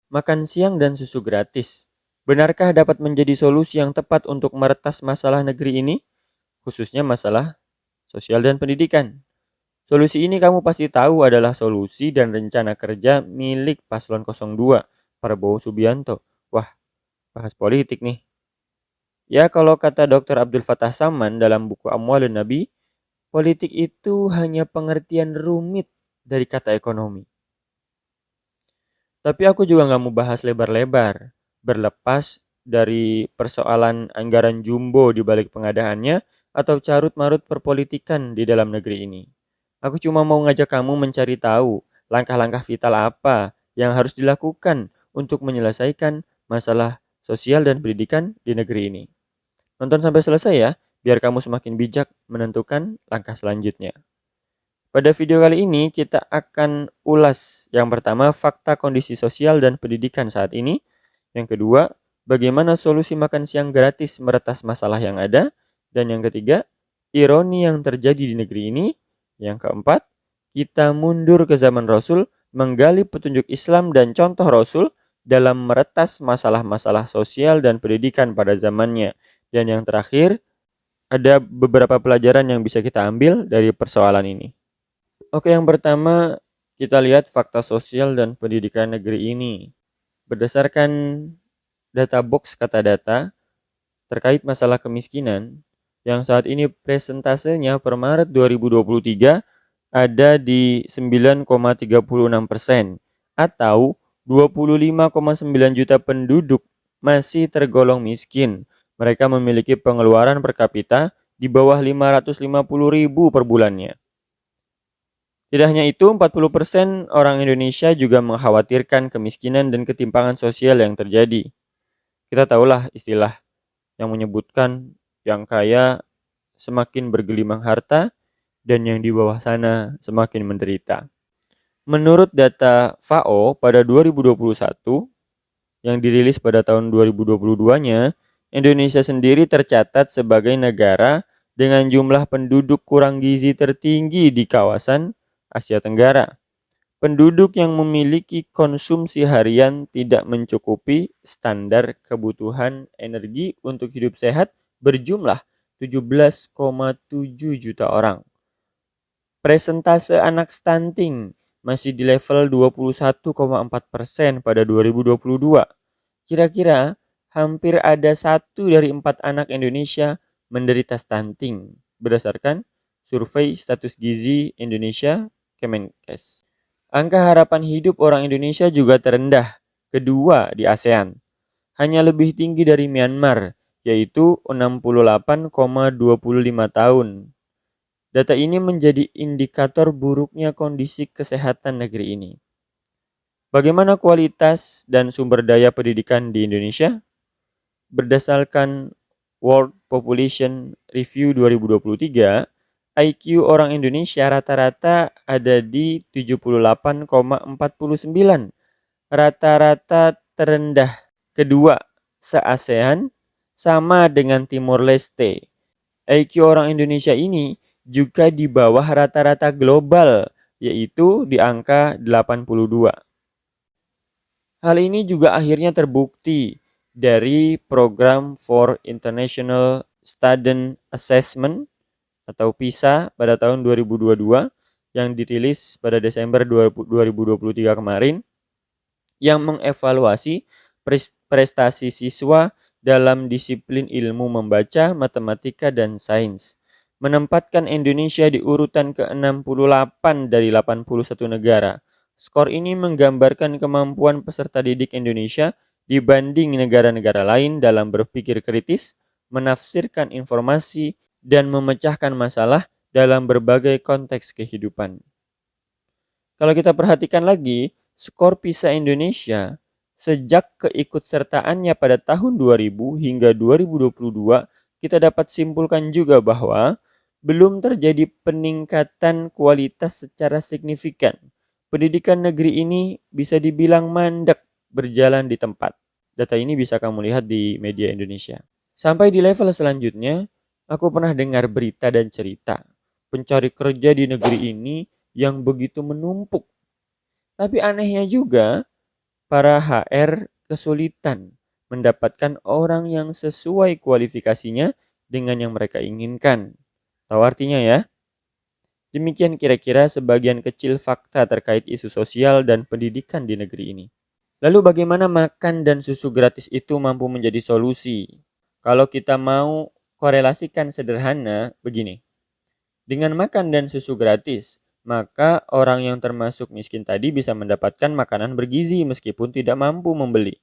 Makan siang dan susu gratis. Benarkah dapat menjadi solusi yang tepat untuk meretas masalah negeri ini, khususnya masalah sosial dan pendidikan? Solusi ini kamu pasti tahu adalah solusi dan rencana kerja milik Paslon 02, Prabowo Subianto. Wah, bahas politik nih. Ya, kalau kata Dr. Abdul Fattah Saman dalam buku Amwalun Nabi, politik itu hanya pengertian rumit dari kata ekonomi. Tapi aku juga nggak mau bahas lebar-lebar, berlepas dari persoalan anggaran jumbo di balik pengadaannya atau carut-marut perpolitikan di dalam negeri ini. Aku cuma mau ngajak kamu mencari tahu langkah-langkah vital apa yang harus dilakukan untuk menyelesaikan masalah sosial dan pendidikan di negeri ini. Nonton sampai selesai ya, biar kamu semakin bijak menentukan langkah selanjutnya. Pada video kali ini kita akan ulas yang pertama fakta kondisi sosial dan pendidikan saat ini. Yang kedua, bagaimana solusi makan siang gratis meretas masalah yang ada. Dan yang ketiga, ironi yang terjadi di negeri ini. Yang keempat, kita mundur ke zaman Rasul, menggali petunjuk Islam dan contoh Rasul dalam meretas masalah-masalah sosial dan pendidikan pada zamannya. Dan yang terakhir, ada beberapa pelajaran yang bisa kita ambil dari persoalan ini. Oke, yang pertama kita lihat fakta sosial dan pendidikan negeri ini. Berdasarkan data box kata data terkait masalah kemiskinan, yang saat ini presentasenya per Maret 2023 ada di 9,36% atau 25,9 juta penduduk masih tergolong miskin. Mereka memiliki pengeluaran per kapita di bawah 550.000 per bulannya. Tidak hanya itu, 40% orang Indonesia juga mengkhawatirkan kemiskinan dan ketimpangan sosial yang terjadi. Kita tahulah istilah yang menyebutkan yang kaya semakin bergelimang harta dan yang di bawah sana semakin menderita. Menurut data FAO pada 2021 yang dirilis pada tahun 2022-nya, Indonesia sendiri tercatat sebagai negara dengan jumlah penduduk kurang gizi tertinggi di kawasan Asia Tenggara. Penduduk yang memiliki konsumsi harian tidak mencukupi standar kebutuhan energi untuk hidup sehat berjumlah 17,7 juta orang. Presentase anak stunting masih di level 21,4% pada 2022. Kira-kira hampir ada 1 dari 4 anak Indonesia menderita stunting berdasarkan survei status gizi Indonesia Kemenkes. Angka harapan hidup orang Indonesia juga terendah, kedua di ASEAN. Hanya lebih tinggi dari Myanmar, yaitu 68,25 tahun. Data ini menjadi indikator buruknya kondisi kesehatan negeri ini. Bagaimana kualitas dan sumber daya pendidikan di Indonesia? Berdasarkan World Population Review 2023, IQ orang Indonesia rata-rata ada di 78,49, rata-rata terendah kedua se-ASEAN sama dengan Timor Leste. IQ orang Indonesia ini juga di bawah rata-rata global, yaitu di angka 82. Hal ini juga akhirnya terbukti dari program for International Student Assessment atau PISA pada tahun 2022 yang dirilis pada Desember 2023 kemarin yang mengevaluasi prestasi siswa dalam disiplin ilmu membaca, matematika, dan sains, menempatkan Indonesia di urutan ke-68 dari 81 negara. Skor ini menggambarkan kemampuan peserta didik Indonesia dibanding negara-negara lain dalam berpikir kritis, menafsirkan informasi, dan memecahkan masalah dalam berbagai konteks kehidupan. Kalau kita perhatikan lagi, skor PISA Indonesia sejak keikutsertaannya pada tahun 2000 hingga 2022, kita dapat simpulkan juga bahwa belum terjadi peningkatan kualitas secara signifikan. Pendidikan negeri ini bisa dibilang mandek berjalan di tempat. Data ini bisa kamu lihat di media Indonesia. Sampai di level selanjutnya, aku pernah dengar berita dan cerita pencari kerja di negeri ini yang begitu menumpuk. Tapi anehnya juga, Para HR kesulitan mendapatkan orang yang sesuai kualifikasinya dengan yang mereka inginkan. Tahu artinya ya? Demikian kira-kira sebagian kecil fakta terkait isu sosial dan pendidikan di negeri ini. Lalu bagaimana makan dan susu gratis itu mampu menjadi solusi? Kalau kita mau korelasikan sederhana begini. Dengan makan dan susu gratis, maka orang yang termasuk miskin tadi bisa mendapatkan makanan bergizi meskipun tidak mampu membeli.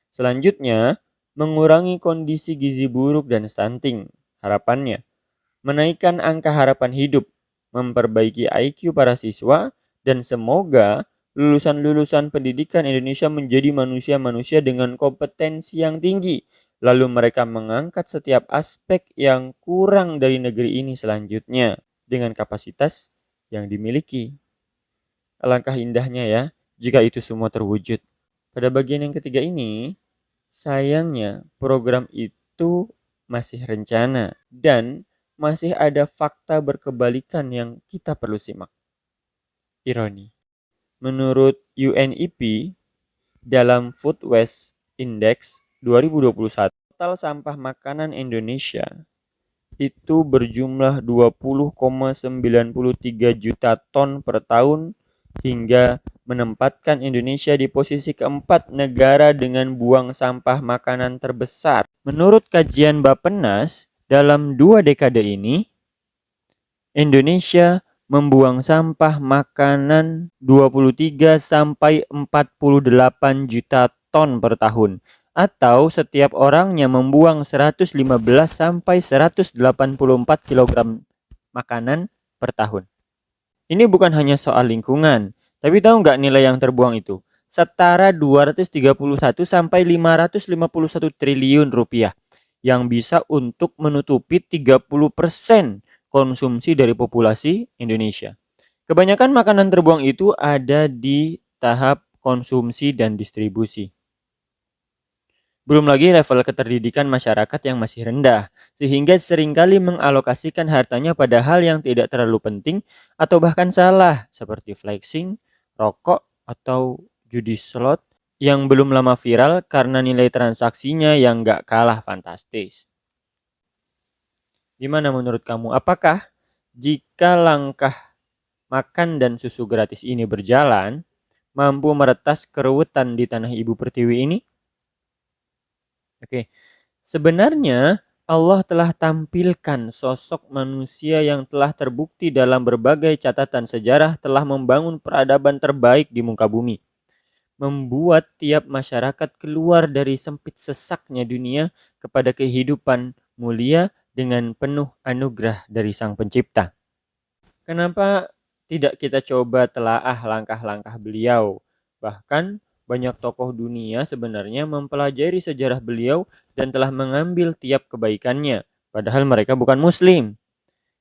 Selanjutnya, mengurangi kondisi gizi buruk dan stunting. Harapannya, menaikkan angka harapan hidup, memperbaiki IQ para siswa, dan semoga lulusan-lulusan pendidikan Indonesia menjadi manusia-manusia dengan kompetensi yang tinggi. Lalu mereka mengangkat setiap aspek yang kurang dari negeri ini selanjutnya dengan kapasitas yang dimiliki. Alangkah indahnya ya, jika itu semua terwujud. Pada bagian yang ketiga ini, sayangnya program itu masih rencana dan masih ada fakta berkebalikan yang kita perlu simak. Ironi. Menurut UNEP, dalam Food Waste Index 2021, total sampah makanan Indonesia itu berjumlah 20,93 juta ton per tahun hingga menempatkan Indonesia di posisi keempat negara dengan buang sampah makanan terbesar. Menurut kajian Bappenas, dalam 2 dekade ini, Indonesia membuang sampah makanan 23 sampai 48 juta ton per tahun, atau setiap orangnya membuang 115 sampai 184 kg makanan per tahun. Ini bukan hanya soal lingkungan, tapi tahu nggak nilai yang terbuang itu? Setara 231 sampai 551 triliun rupiah yang bisa untuk menutupi 30% konsumsi dari populasi Indonesia. Kebanyakan makanan terbuang itu ada di tahap konsumsi dan distribusi. Belum lagi level keterdidikan masyarakat yang masih rendah, sehingga seringkali mengalokasikan hartanya pada hal yang tidak terlalu penting atau bahkan salah, seperti flexing, rokok, atau judi slot yang belum lama viral karena nilai transaksinya yang gak kalah fantastis. Gimana menurut kamu? Apakah jika langkah makan dan susu gratis ini berjalan, mampu meretas keruwetan di tanah ibu pertiwi ini? Oke, sebenarnya Allah telah tampilkan sosok manusia yang telah terbukti dalam berbagai catatan sejarah telah membangun peradaban terbaik di muka bumi. Membuat tiap masyarakat keluar dari sempit sesaknya dunia kepada kehidupan mulia dengan penuh anugerah dari Sang Pencipta. Kenapa tidak kita coba telaah langkah-langkah beliau? Bahkan banyak tokoh dunia sebenarnya mempelajari sejarah beliau dan telah mengambil tiap kebaikannya, padahal mereka bukan muslim.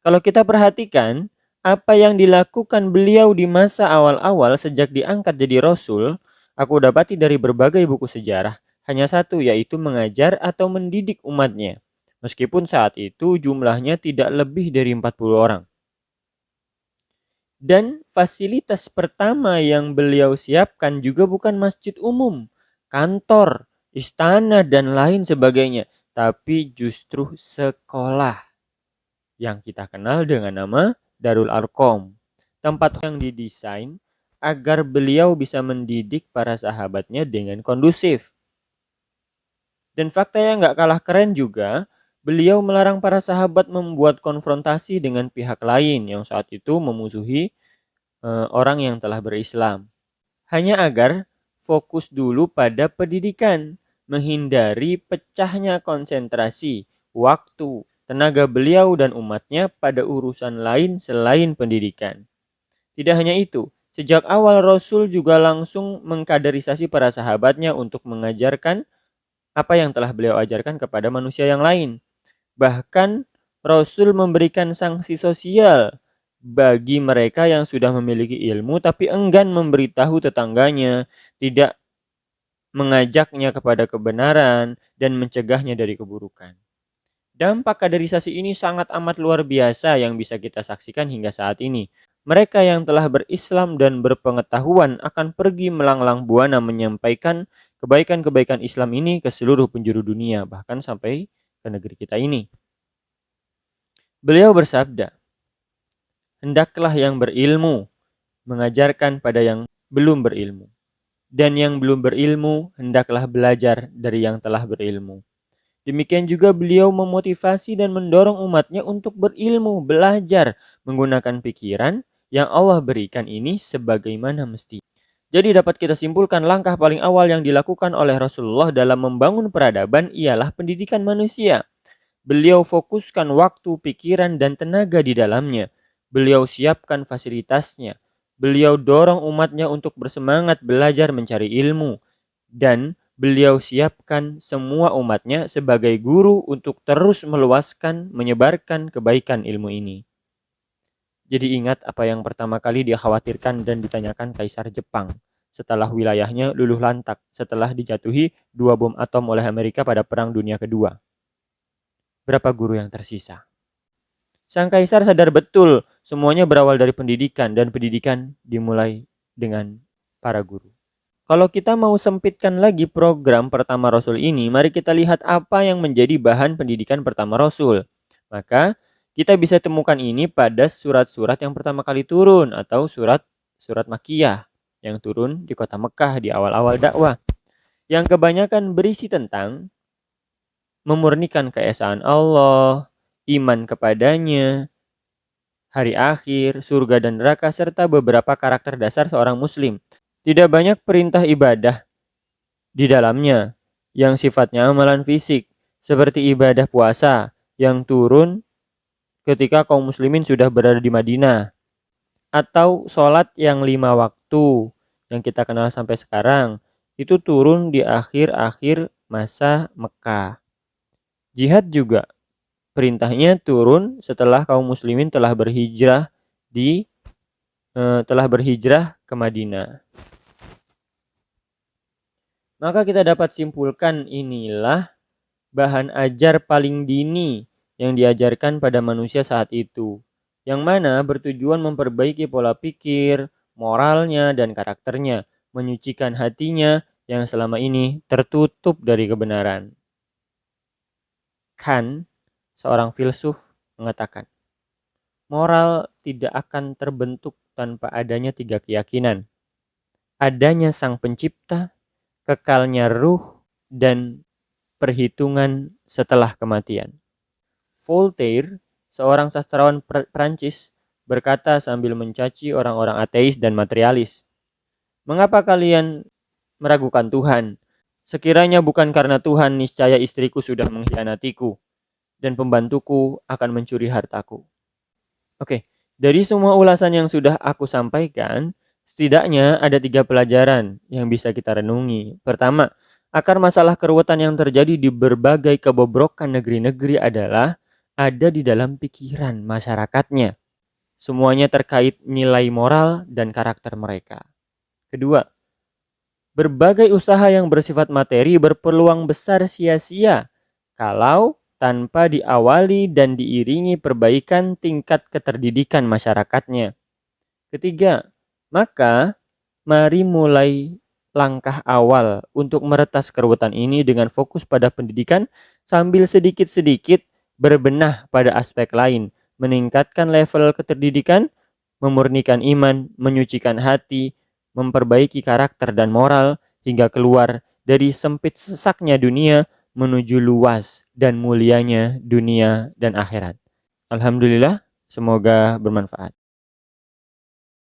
Kalau kita perhatikan, apa yang dilakukan beliau di masa awal-awal sejak diangkat jadi rasul, aku dapati dari berbagai buku sejarah, hanya satu, yaitu mengajar atau mendidik umatnya. Meskipun saat itu jumlahnya tidak lebih dari 40 orang. Dan fasilitas pertama yang beliau siapkan juga bukan masjid umum, kantor, istana, dan lain sebagainya, tapi justru sekolah yang kita kenal dengan nama Darul Arqam. Tempat yang didesain agar beliau bisa mendidik para sahabatnya dengan kondusif. Dan fakta yang gak kalah keren juga, beliau melarang para sahabat membuat konfrontasi dengan pihak lain yang saat itu memusuhi orang yang telah berislam. Hanya agar fokus dulu pada pendidikan, menghindari pecahnya konsentrasi, waktu, tenaga beliau dan umatnya pada urusan lain selain pendidikan. Tidak hanya itu, sejak awal Rasul juga langsung mengkaderisasi para sahabatnya untuk mengajarkan apa yang telah beliau ajarkan kepada manusia yang lain. Bahkan Rasul memberikan sanksi sosial bagi mereka yang sudah memiliki ilmu tapi enggan memberitahu tetangganya, tidak mengajaknya kepada kebenaran, dan mencegahnya dari keburukan. Dampak kaderisasi ini sangat amat luar biasa yang bisa kita saksikan hingga saat ini. Mereka yang telah berislam dan berpengetahuan akan pergi melanglang buana menyampaikan kebaikan-kebaikan Islam ini ke seluruh penjuru dunia, bahkan sampai ke negeri kita ini. Beliau bersabda, "Hendaklah yang berilmu mengajarkan pada yang belum berilmu, dan yang belum berilmu hendaklah belajar dari yang telah berilmu." Demikian juga beliau memotivasi dan mendorong umatnya untuk berilmu, belajar, menggunakan pikiran yang Allah berikan ini sebagaimana mesti. Jadi dapat kita simpulkan langkah paling awal yang dilakukan oleh Rasulullah dalam membangun peradaban ialah pendidikan manusia. Beliau fokuskan waktu, pikiran, dan tenaga di dalamnya. Beliau siapkan fasilitasnya. Beliau dorong umatnya untuk bersemangat belajar mencari ilmu. Dan beliau siapkan semua umatnya sebagai guru untuk terus meluaskan, menyebarkan kebaikan ilmu ini. Jadi ingat apa yang pertama kali dia khawatirkan dan ditanyakan Kaisar Jepang setelah wilayahnya luluh lantak setelah dijatuhi 2 bom atom oleh Amerika pada Perang Dunia Kedua. Berapa guru yang tersisa? Sang kaisar sadar betul semuanya berawal dari pendidikan dan pendidikan dimulai dengan para guru. Kalau kita mau sempitkan lagi program pertama Rasul ini, mari kita lihat apa yang menjadi bahan pendidikan pertama Rasul. Maka kita bisa temukan ini pada surat-surat yang pertama kali turun atau surat Makkiyah yang turun di kota Mekah di awal-awal dakwah. Yang kebanyakan berisi tentang memurnikan keesaan Allah, iman kepadanya, hari akhir, surga dan neraka, serta beberapa karakter dasar seorang muslim. Tidak banyak perintah ibadah di dalamnya yang sifatnya amalan fisik, seperti ibadah puasa yang turun ketika kaum muslimin sudah berada di Madinah, atau sholat yang 5 waktu yang kita kenal sampai sekarang, itu turun di akhir-akhir masa Mekah. Jihad juga perintahnya turun setelah kaum muslimin telah berhijrah ke Madinah. Maka kita dapat simpulkan inilah bahan ajar paling dini yang diajarkan pada manusia saat itu, yang mana bertujuan memperbaiki pola pikir, moralnya, dan karakternya, menyucikan hatinya yang selama ini tertutup dari kebenaran. Kant, seorang filsuf, mengatakan, moral tidak akan terbentuk tanpa adanya 3 keyakinan. Adanya sang pencipta, kekalnya ruh, dan perhitungan setelah kematian. Voltaire, seorang sastrawan Prancis, berkata sambil mencaci orang-orang ateis dan materialis, "Mengapa kalian meragukan Tuhan? Sekiranya bukan karena Tuhan, niscaya istriku sudah mengkhianatiku dan pembantuku akan mencuri hartaku." Oke, dari semua ulasan yang sudah aku sampaikan, setidaknya ada 3 pelajaran yang bisa kita renungi. Pertama, akar masalah keruwetan yang terjadi di berbagai kebobrokan negeri-negeri adalah ada di dalam pikiran masyarakatnya. Semuanya terkait nilai moral dan karakter mereka. Kedua, berbagai usaha yang bersifat materi berpeluang besar sia-sia kalau tanpa diawali dan diiringi perbaikan tingkat keterdidikan masyarakatnya. Ketiga, maka mari mulai langkah awal untuk meretas keruwetan ini dengan fokus pada pendidikan sambil sedikit-sedikit berbenah pada aspek lain, meningkatkan level keterdidikan, memurnikan iman, menyucikan hati, memperbaiki karakter dan moral hingga keluar dari sempit sesaknya dunia menuju luas dan mulianya dunia dan akhirat. Alhamdulillah, semoga bermanfaat.